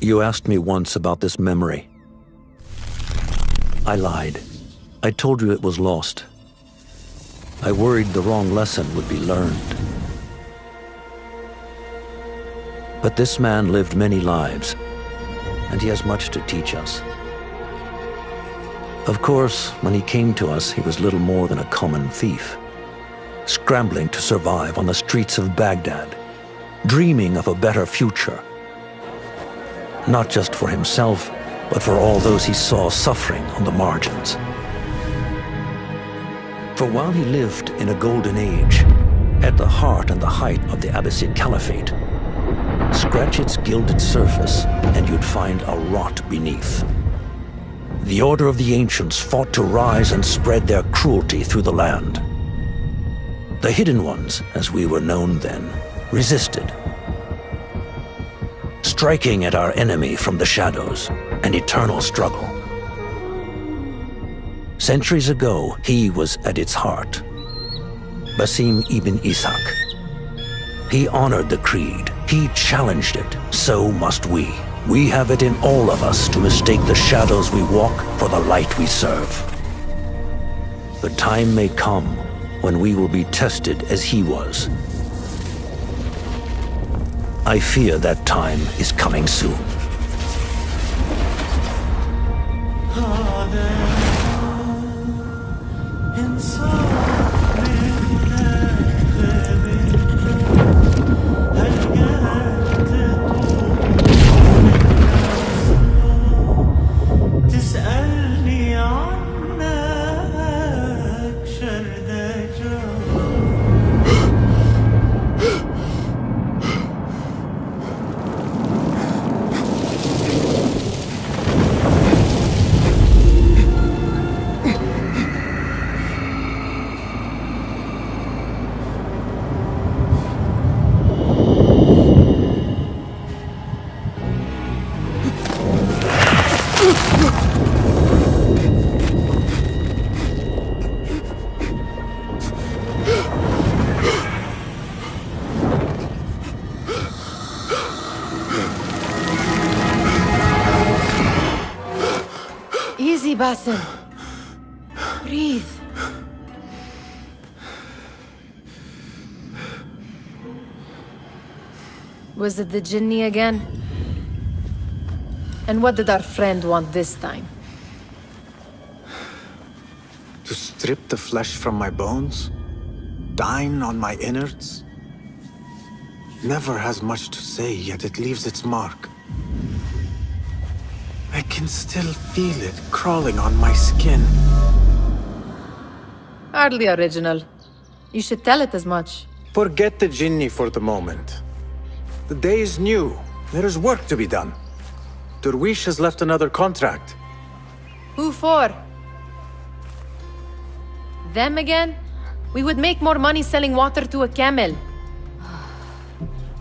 You asked me once about this memory. I lied. I told you it was lost. I worried the wrong lesson would be learned. But this man lived many lives, and he has much to teach us. Of course, when he came to us, he was little more than a common thief, scrambling to survive on the streets of Baghdad, dreaming of a better future. Not just for himself, but for all those he saw suffering on the margins. For while he lived in a golden age, at the heart and the height of the Abbasid Caliphate, scratch its gilded surface and you'd find a rot beneath. The Order of the Ancients fought to rise and spread their cruelty through the land. The Hidden Ones, as we were known then, resisted, striking at our enemy from the shadows, an eternal struggle. Centuries ago, he was at its heart, Basim ibn Ishaq. He honored the Creed, he challenged it, so must we. We have it in all of us to mistake the shadows we walk for the light we serve. The time may come when we will be tested as he was. I fear that time is coming soon. Easy, Basim. Breathe. Was it the Jinni again? And what did our friend want this time? To strip the flesh from my bones? Dine on my innards? Never has much to say, yet it leaves its mark. I can still feel it crawling on my skin. Hardly original. You should tell it as much. Forget the Jinni for the moment. The day is new. There is work to be done. Derwish has left another contract. Who for? Them again? We would make more money selling water to a camel.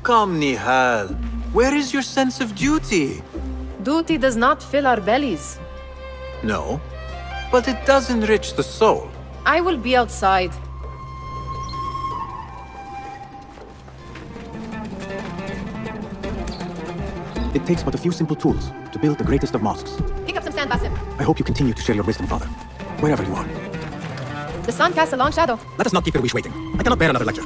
Come, Nihal. Where is your sense of duty? Duty does not fill our bellies. No, but it does enrich the soul. I will be outside. It takes but a few simple tools to build the greatest of mosques. Pick up some sand, Basim. I hope you continue to share your wisdom, Father. Wherever you are. The sun casts a long shadow. Let us not keep Derwish waiting. I cannot bear another lecture.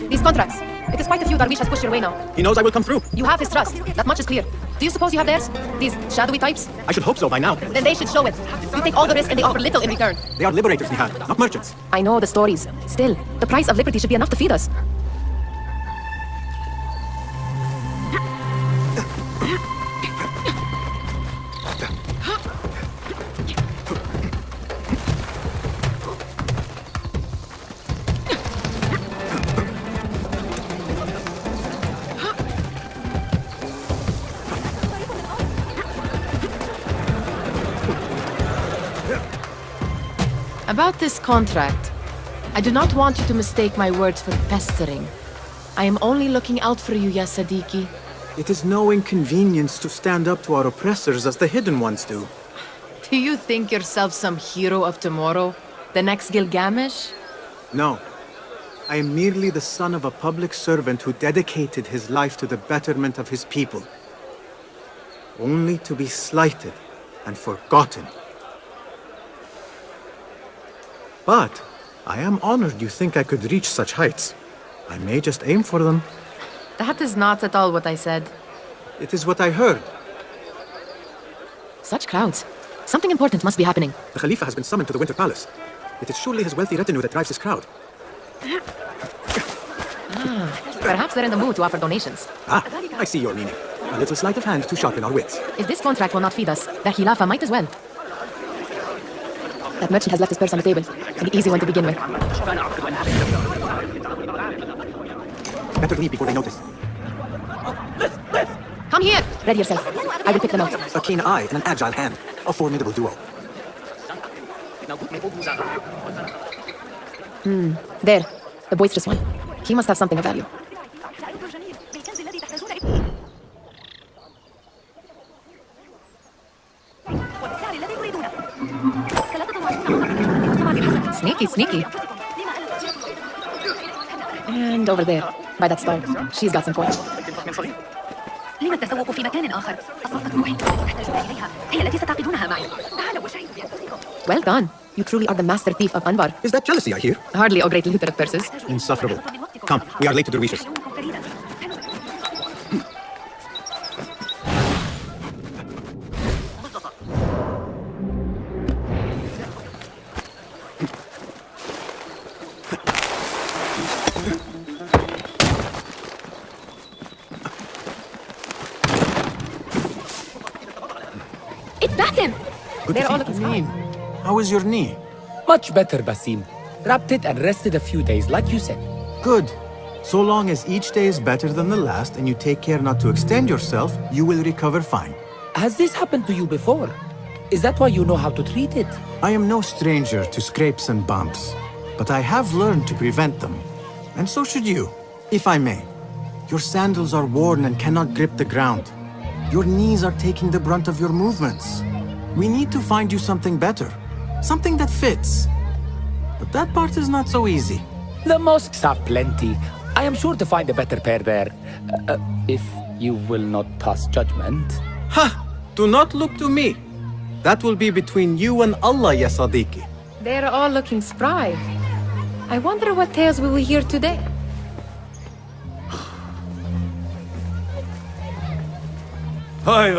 These contracts. It is quite a few Darwish has pushed your way now. He knows I will come through. You have his trust. That much is clear. Do you suppose you have theirs? These shadowy types? I should hope so by now. Then they should show it. You take all the risk and they offer little in return. They are liberators, Nihal, not merchants. I know the stories. Still, the price of liberty should be enough to feed us. About this contract, I do not want you to mistake my words for pestering. I am only looking out for you, Ya Siddiqui. It is no inconvenience to stand up to our oppressors as the Hidden Ones do. Do you think yourself some hero of tomorrow? The next Gilgamesh? No. I am merely the son of a public servant who dedicated his life to the betterment of his people. only to be slighted and forgotten. But I am honored you think I could reach such heights. I may just aim for them. That is not at all what I said. It is what I heard. Such crowds. Something important must be happening. The Khalifa has been summoned to the Winter Palace. It is surely his wealthy retinue that drives this crowd. Perhaps they're in the mood to offer donations. Ah, I see your meaning. A little sleight of hand to sharpen our wits. If this contract will not feed us, the Khilafah might as well. That merchant has left his purse on the table. An easy one to begin with. Better leave before they notice. Come here! Ready yourself. I will pick them out. A keen eye and an agile hand. A formidable duo. There. The boisterous one. He must have something of value. Sneaky, sneaky. And over there, by that stall. She's got some points. لما التسوق في مكان آخر؟ أصابت روحي تحتاجون إليها. هي التي ستعقدونها معي. تعالوا وشاهدوا بأنفسكم. Well done. You truly are the master thief of Anbar. Is that jealousy I hear? Hardly a great looter of purses. Insufferable. Come, we are late to the wishes. It's Basim! They're all looking fine. How is your knee? Much better, Basim. Wrapped it and rested a few days, like you said. Good. So long as each day is better than the last and you take care not to extend yourself, you will recover fine. Has this happened to you before? Is that why you know how to treat it? I am no stranger to scrapes and bumps, but I have learned to prevent them. And so should you, if I may. Your sandals are worn and cannot grip the ground. Your knees are taking the brunt of your movements. We need to find you something better. Something that fits. But that part is not so easy. The mosques have plenty. I am sure to find a better pair there. If you will not pass judgment. Ha! Do not look to me. That will be between you and Allah, ya Sadiqi. They're all looking spry. I wonder what tales we will hear today. Hi.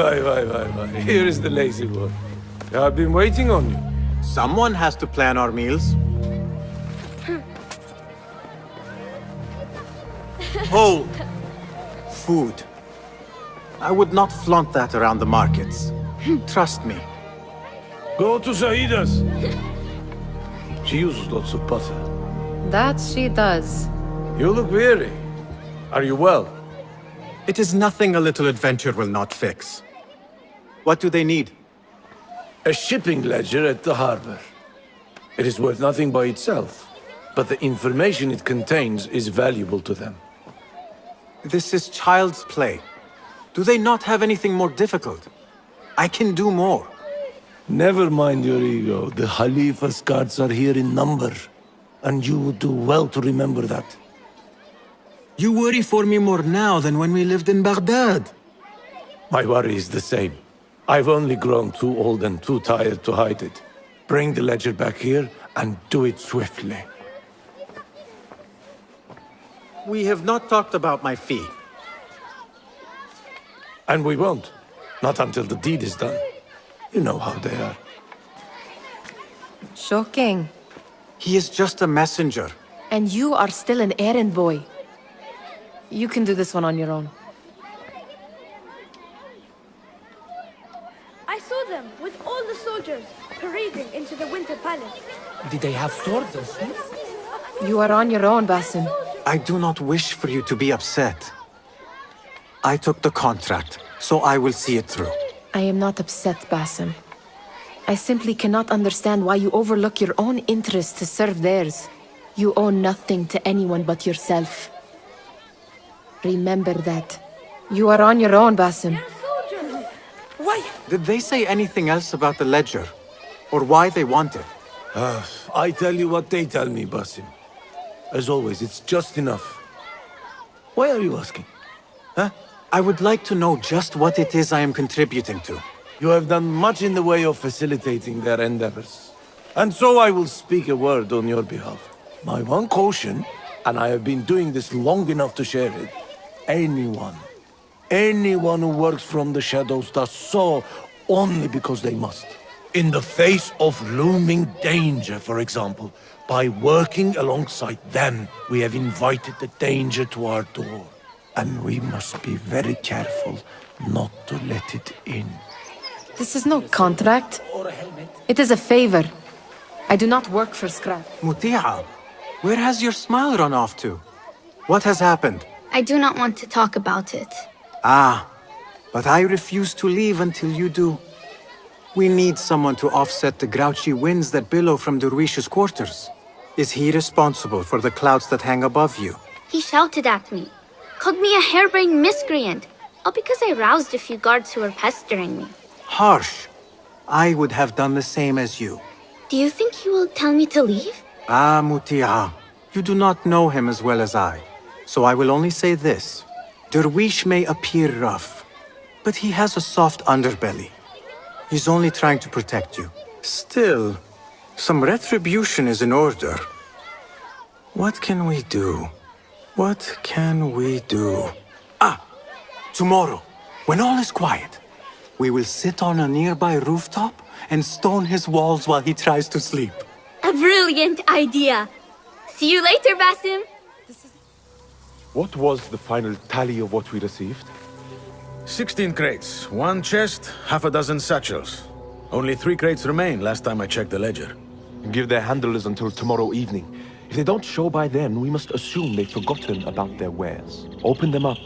Here is the lazy one. I've been waiting on you. Someone has to plan our meals. Hold. Food. I would not flaunt that around the markets. Trust me. Go to Saida's. She uses lots of butter. That she does. You look weary. Are you well? It is nothing a little adventure will not fix. What do they need? A shipping ledger at the harbor. It is worth nothing by itself, but the information it contains is valuable to them. This is child's play. Do they not have anything more difficult? I can do more. Never mind your ego. The Khalifa's guards are here in number, and you would do well to remember that. You worry for me more now than when we lived in Baghdad. My worry is the same. I've only grown too old and too tired to hide it. Bring the ledger back here, and do it swiftly. We have not talked about my fee. And we won't. Not until the deed is done. You know how they are. Shocking. He is just a messenger. And you are still an errand boy. You can do this one on your own. I saw them with all the soldiers parading into the Winter Palace. Did they have swords or spears? You are on your own, Basim. I do not wish for you to be upset. I took the contract, so I will see it through. I am not upset, Basim. I simply cannot understand why you overlook your own interests to serve theirs. You owe nothing to anyone but yourself. Remember that. You are on your own, Basim. Why? Did they say anything else about the ledger? Or why they want it? I tell you what they tell me, Basim. As always, it's just enough. Why are you asking? Huh? I would like to know just what it is I am contributing to. You have done much in the way of facilitating their endeavors. And so I will speak a word on your behalf. My one caution, and I have been doing this long enough to share it, anyone who works from the shadows does so only because they must. In the face of looming danger, for example, by working alongside them, we have invited the danger to our door. And we must be very careful not to let it in. This is no contract. It is a favor. I do not work for scrap. Muti'a, where has your smile run off to? What has happened? I do not want to talk about it. Ah, but I refuse to leave until you do. We need someone to offset the grouchy winds that billow from Derwish's quarters. Is he responsible for the clouds that hang above you? He shouted at me, called me a harebrained miscreant, all because I roused a few guards who were pestering me. Harsh. I would have done the same as you. Do you think he will tell me to leave? Ah, Muti'a, you do not know him as well as I. So I will only say this. Derwish may appear rough, but he has a soft underbelly. He's only trying to protect you. Still, some retribution is in order. What can we do? What can we do? Ah! Tomorrow, when all is quiet, we will sit on a nearby rooftop and stone his walls while he tries to sleep. A brilliant idea! See you later, Basim! What was the final tally of what we received? 16 crates, 1 chest, half a dozen satchels. Only 3 crates remain last time I checked the ledger. Give their handlers until tomorrow evening. If they don't show by then, we must assume they've forgotten about their wares. Open them up.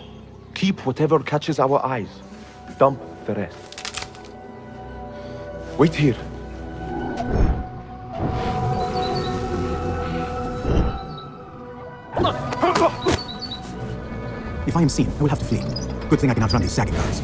Keep whatever catches our eyes. Dump the rest. Wait here. If I am seen, I will have to flee. Good thing I can outrun these sagging guards.